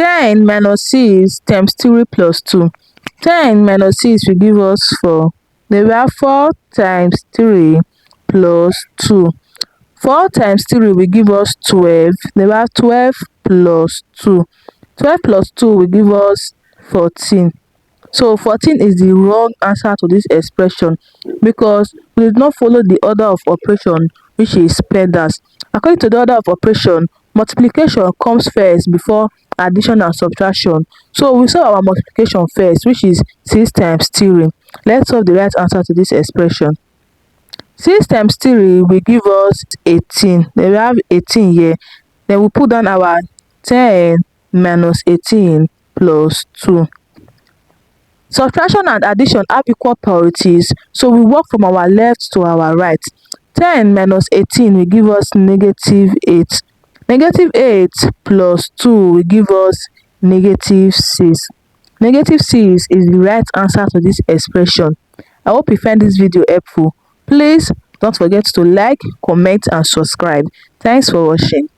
10 minus 6 times 3 plus 2. 10 minus 6 will give us 4. Then we have 4 times 3 plus 2. 4 times 3 will give us 12. Then we have 12 plus 2. 12 plus 2 will give us 14. So 14 is the wrong answer to this expression because we did not follow the order of operation, which is PEMDAS. According to the order of operation, multiplication comes first before addition and subtraction. So we saw our multiplication first, which is 6 times 3. Let's solve the right answer to this expression. 6 times 3 will give us 18. Then we have 18 here. Then we put down our 10 minus 18 plus 2. Subtraction and addition have equal priorities, so we work from our left to our right. 10 minus 18 will give us negative 8. Negative 8 plus 2 will give us negative 6. Negative 6 is the right answer to this expression. I hope you find this video helpful. Please don't forget to like, comment and subscribe. Thanks for watching.